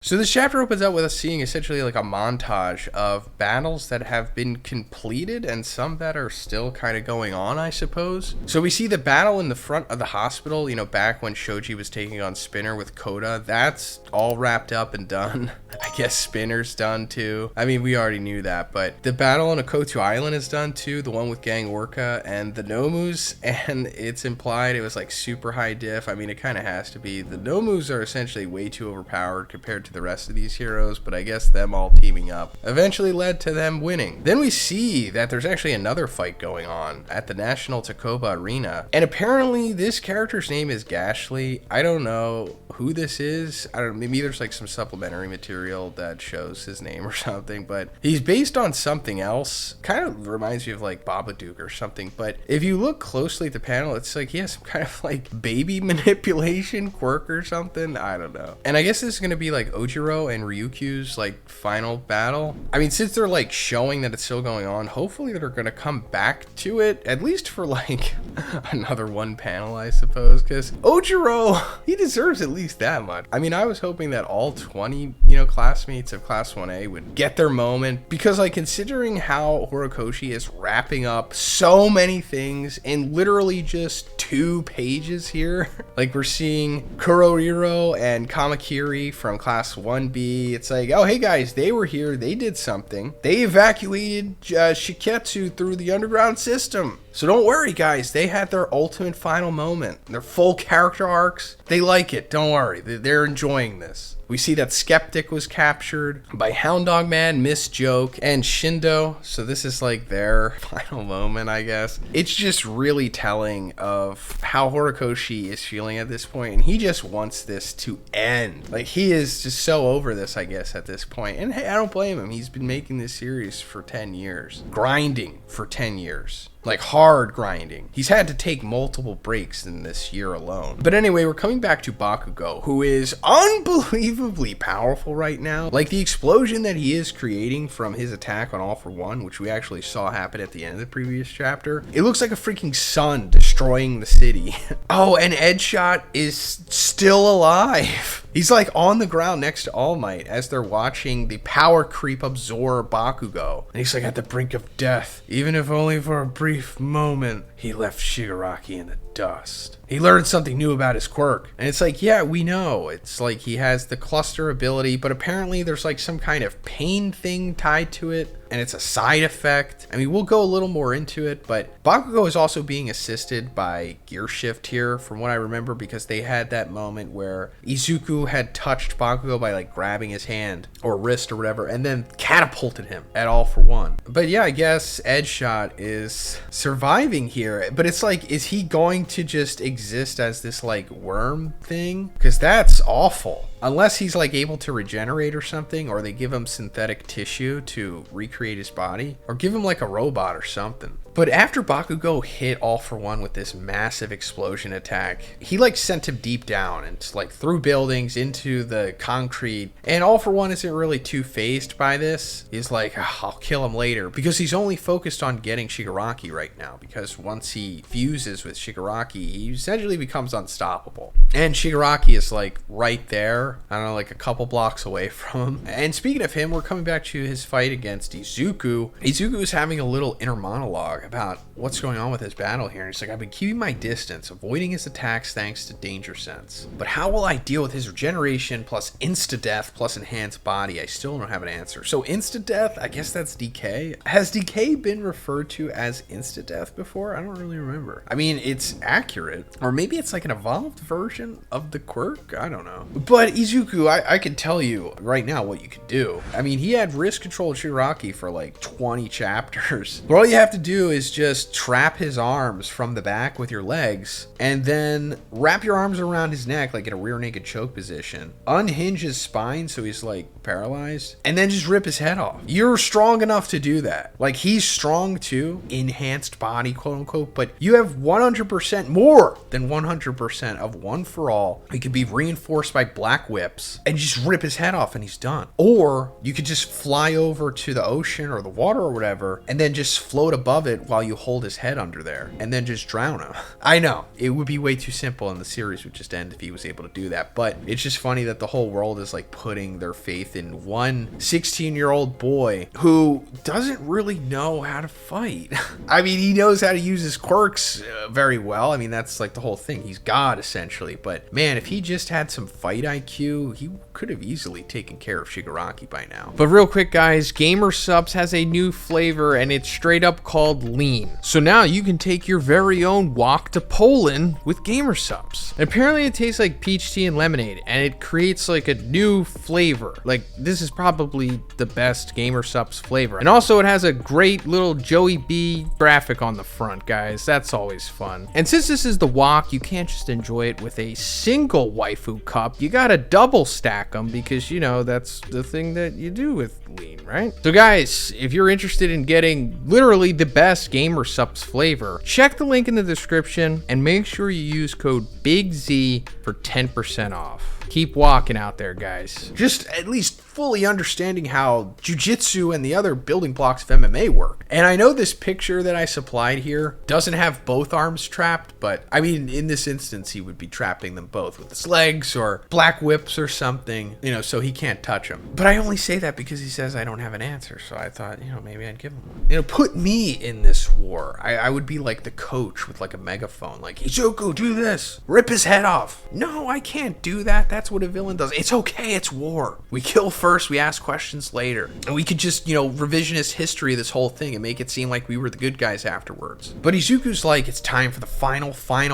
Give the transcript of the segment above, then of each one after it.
So this chapter opens up with us seeing essentially like a montage of battles that have been completed and some that are still kind of going on, I suppose. So we see the battle in the front of the hospital, back when Shoji was taking on Spinner with Koda. That's all wrapped up and done. I guess Spinner's done too. I mean, we already knew that, but the battle on Okotu Island is done too, the one with Gang Orca and the Nomus, and it's implied it was like super high diff. I mean, it kind of has to be. The Nomus are essentially way too overpowered compared to the rest of these heroes, but I guess them all teaming up eventually led to them winning. Then we see that there's actually another fight going on at the National Takoba Arena, and apparently this character's name is Gashly. I don't know who this is. I don't know, maybe there's like some supplementary material that shows his name or something, but he's based on something else. Kind of reminds me of like Babadook or something, but if you look closely at the panel, it's like he has some kind of like baby manipulation quirk or something. I don't know. And I guess this is going to be like Ojiro and Ryukyu's like final battle. I mean, since they're like showing that it's still going on, hopefully they're going to come back to it, at least for like another one panel, I suppose, because Ojiro, he deserves at least that much. I mean, I was hoping that all 20, classmates of Class 1A would get their moment, because like considering how Horikoshi is wrapping up so many things in literally just 2 pages here. Like we're seeing Kurohiro and Kamakiri from Class 1B. It's like, oh, hey guys, they were here. They did something. They evacuated Shiketsu through the underground system. So don't worry, guys. They had their ultimate final moment. Their full character arcs. They like it. Don't worry. They're enjoying this. We see that Skeptic was captured by Hound Dog Man, Miss Joke, and Shindo. So this is like their final moment, I guess. It's just really telling of how Horikoshi is feeling at this point, and he just wants this to end. Like, he is just so over this, I guess, at this point. And hey, I don't blame him. He's been making this series for 10 years. Grinding for 10 years. Like hard grinding. He's had to take multiple breaks in this year alone. But anyway, we're coming back to Bakugo, who is unbelievably powerful right now. Like the explosion that he is creating from his attack on All For One, which we actually saw happen at the end of the previous chapter. It looks like a freaking sun destroying the city. Oh, and Edgeshot is still alive. He's like on the ground next to All Might as they're watching the power creep absorb Bakugo. And he's like at the brink of death. Even if only for a brief moment, he left Shigaraki in the dust. He learned something new about his quirk. And it's like, yeah, we know. It's like he has the cluster ability, but apparently there's like some kind of pain thing tied to it. And it's a side effect. I mean, we'll go a little more into it, but Bakugo is also being assisted by Gear Shift here, from what I remember, because they had that moment where Izuku had touched Bakugo by like grabbing his hand or wrist or whatever, and then catapulted him at All For One. But yeah, I guess Edgeshot is surviving here, but it's like, is he going to just exist as this like worm thing? Because that's awful. Unless he's like able to regenerate or something, or they give him synthetic tissue to recreate his body, or give him like a robot or something. But after Bakugo hit All For One with this massive explosion attack, he like sent him deep down and like through buildings into the concrete. And All For One isn't really too fazed by this. He's like, oh, I'll kill him later, because he's only focused on getting Shigaraki right now. Because once he fuses with Shigaraki, he essentially becomes unstoppable. And Shigaraki is like right there. I don't know, like a couple blocks away from him. And speaking of him, we're coming back to his fight against Izuku. Izuku is having a little inner monologue about what's going on with his battle here. And he's like, I've been keeping my distance, avoiding his attacks thanks to Danger Sense. But how will I deal with his regeneration plus insta-death plus enhanced body? I still don't have an answer. So insta-death, I guess that's decay. Has decay been referred to as insta-death before? I don't really remember. I mean, it's accurate. Or maybe it's like an evolved version of the quirk? I don't know. But Izuku, I can tell you right now what you could do. I mean, he had wrist control Shigaraki for like 20 chapters. But all you have to do is just trap his arms from the back with your legs, and then wrap your arms around his neck like in a rear naked choke position. Unhinge his spine so he's like paralyzed, and then just rip his head off. You're strong enough to do that. Like, he's strong too, enhanced body, quote unquote, but you have 100% more than 100% of One For All. He could be reinforced by black whips and just rip his head off and he's done. Or you could just fly over to the ocean or the water or whatever and then just float above it it while you hold his head under there and then just drown him. I know, it would be way too simple and the series would just end if he was able to do that, but it's just funny that the whole world is like putting their faith in one 16-year-old boy who doesn't really know how to fight. I mean, he knows how to use his quirks very well. I mean, that's like the whole thing. He's God essentially, but man, if he just had some fight IQ, he could have easily taken care of Shigaraki by now. But real quick, guys, Gamer Subs has a new flavor and it's straight up called lean. So now you can take your very own walk to Poland with Gamer Subs. And apparently it tastes like peach tea and lemonade, and it creates like a new flavor. Like, this is probably the best Gamer Subs flavor. And also it has a great little Joey B graphic on the front, guys. That's always fun. And since this is the wok, you can't just enjoy it with a single waifu cup. You gotta double stack them because, you know, that's the thing that you do with lean, right? So guys, if you're interested in getting literally the best Gamer Subs flavor, check the link in the description and make sure you use code BIGZ for 10% off. Keep walking out there, guys. Just at least fully understanding how jiu-jitsu and the other building blocks of MMA work. And I know this picture that I supplied here doesn't have both arms trapped, but I mean, in this instance, he would be trapping them both with his legs or black whips or something, you know, so he can't touch them. But I only say that because he says I don't have an answer, so I thought, you know, maybe I'd give him one. You know, put me in this war. I would be like the coach with like a megaphone, like, Izuku, do this, rip his head off. No, I can't do that. That's what a villain does. It's okay, it's war. We kill first, we ask questions later. And we could just, you know, revisionist history this whole thing and make it seem like we were the good guys afterwards. But Izuku's like, it's time for the final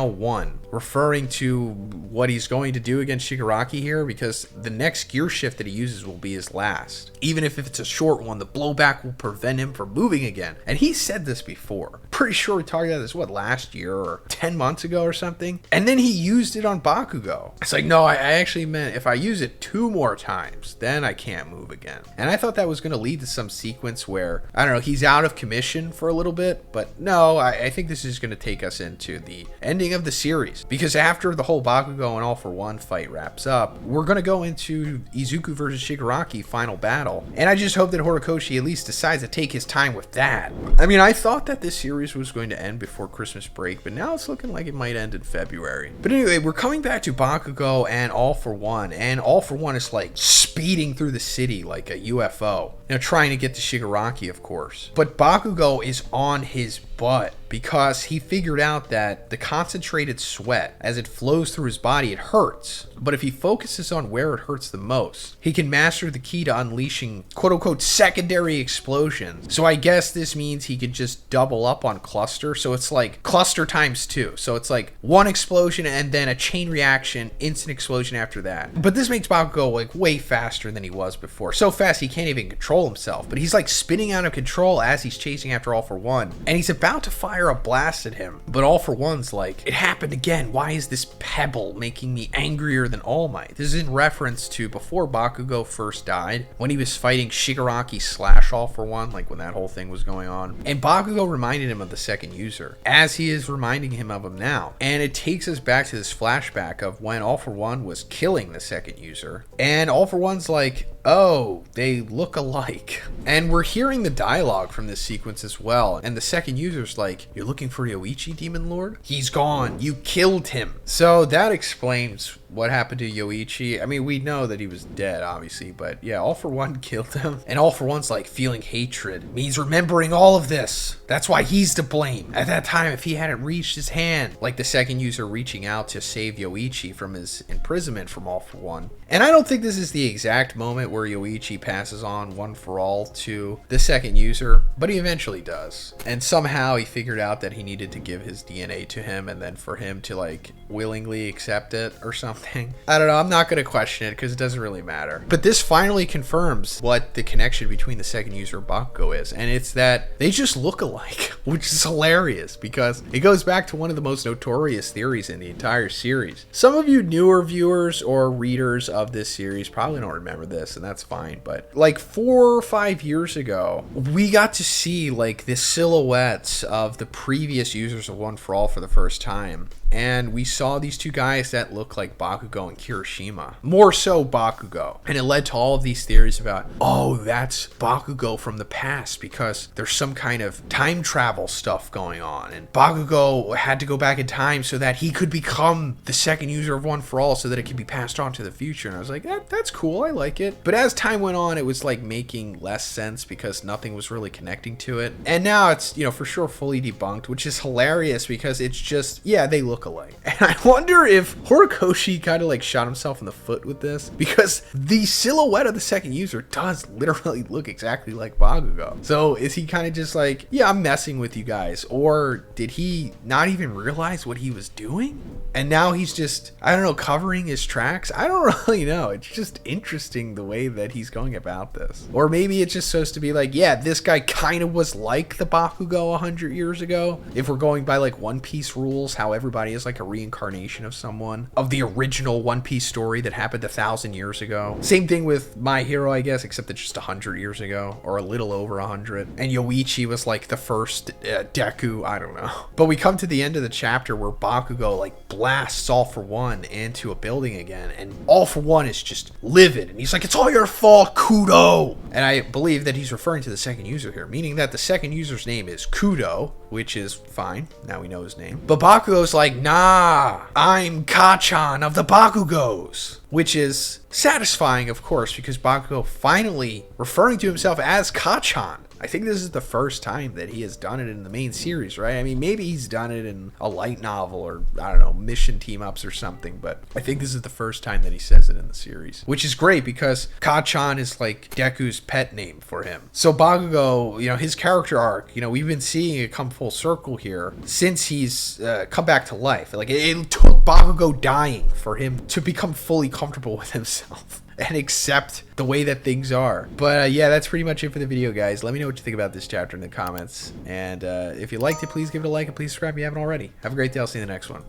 one, referring to what he's going to do against Shigaraki here, because the next gear shift that he uses will be his last. Even if it's a short one, the blowback will prevent him from moving again. And he said this before. Pretty sure we talked about this, what, last year or 10 months ago or something? And then he used it on Bakugo. It's like, no, I actually meant if I use it 2 more times, then I can't move again. And I thought that was going to lead to some sequence where, I don't know, he's out of commission for a little bit, but no, I think this is going to take us into the ending of the series. Because after the whole Bakugo and All For One fight wraps up, we're going to go into Izuku versus Shigaraki final battle. And I just hope that Horikoshi at least decides to take his time with that. I mean, I thought that this series was going to end before Christmas break, but now it's looking like it might end in February. But anyway, we're coming back to Bakugo and All For One, and All For One is like speeding through the city like a UFO. You know, trying to get to Shigaraki, of course. But Bakugo is on his butt because he figured out that the concentrated sweat, as it flows through his body, it hurts. But if he focuses on where it hurts the most, he can master the key to unleashing quote-unquote secondary explosions. So I guess this means he could just double up on cluster. So it's like cluster times 2. So it's like one explosion and then a chain reaction, instant explosion after that. But this makes Bakugo like way faster than he was before. So fast he can't even control himself. But he's like spinning out of control as he's chasing after All For One. And he's about to fire a blast at him. But All For One's like, it happened again. Why is this pebble making me angrier than All Might? This is in reference to before Bakugo first died, when he was fighting Shigaraki / All For One, like when that whole thing was going on. And Bakugo reminded him of the second user, as he is reminding him of him now. And it takes us back to this flashback of when All For One was killing the second user. And All For One's like, oh, they look alike. And we're hearing the dialogue from this sequence as well. And the second user's like, you're looking for Yoichi, Demon Lord? He's gone. You killed him. So that explains what happened to Yoichi. I mean, we know that he was dead, obviously, but yeah, All For One killed him. And All For One's like, feeling hatred means remembering all of this. That's why he's to blame. At that time, if he hadn't reached his hand, like the second user reaching out to save Yoichi from his imprisonment from All For One. And I don't think this is the exact moment where Yoichi passes on One For All to the second user, but he eventually does. And somehow he figured out that he needed to give his DNA to him and then for him to like willingly accept it or something. I don't know, I'm not going to question it because it doesn't really matter. But this finally confirms what the connection between the second user and Bakugo is, and it's that they just look alike, which is hilarious because it goes back to one of the most notorious theories in the entire series. Some of you newer viewers or readers of this series probably don't remember this, and that's fine, but like 4 or 5 years ago, we got to see like the silhouettes of the previous users of One For All for the first time. and we saw these two guys that look like Bakugo and Kirishima. More so Bakugo. And it led to all of these theories about, oh, that's Bakugo from the past because there's some kind of time travel stuff going on. And Bakugo had to go back in time so that he could become the second user of One for All so that it could be passed on to the future. And I was like, that's cool. I like it. But as time went on, it was like making less sense because nothing was really connecting to it. And now it's, for sure fully debunked, which is hilarious because it's just, yeah, they look alike. And I wonder if Horikoshi kind of like shot himself in the foot with this because the silhouette of the second user does literally look exactly like Bakugo. So is he kind of just like, yeah, I'm messing with you guys? Or did he not even realize what he was doing? And now he's just, I don't know, covering his tracks? I don't really know. It's just interesting the way that he's going about this. Or maybe it's just supposed to be like, yeah, this guy kind of was like the Bakugo 100 years ago. If we're going by like One Piece rules, how everybody is like a reincarnation of someone, of the original One Piece story that happened 1,000 years ago. Same thing with My Hero, I guess, except it's just 100 years ago, or a little over 100. And Yoichi was like the first Deku, I don't know. But we come to the end of the chapter where Bakugo like blasts All For One into a building again, and All For One is just livid, and he's like, it's all your fault, Kudo! And I believe that he's referring to the second user here, meaning that the second user's name is Kudo, which is fine, now we know his name. But Bakugo's like, nah, I'm Kachan of the Bakugos, which is satisfying, of course, because Bakugo finally referring to himself as Kachan. I think this is the first time that he has done it in the main series, right? I mean, maybe he's done it in a light novel or, I don't know, mission team-ups or something, but I think this is the first time that he says it in the series, which is great because Kachan is like Deku's pet name for him. So Bakugo, his character arc, we've been seeing it come full circle here since he's come back to life. Like, it took Bakugo dying for him to become fully comfortable with himself and accept the way that things are. But yeah, that's pretty much it for the video, guys. Let me know what you think about this chapter in the comments. And if you liked it, please give it a like and please subscribe if you haven't already. Have a great day. I'll see you in the next one.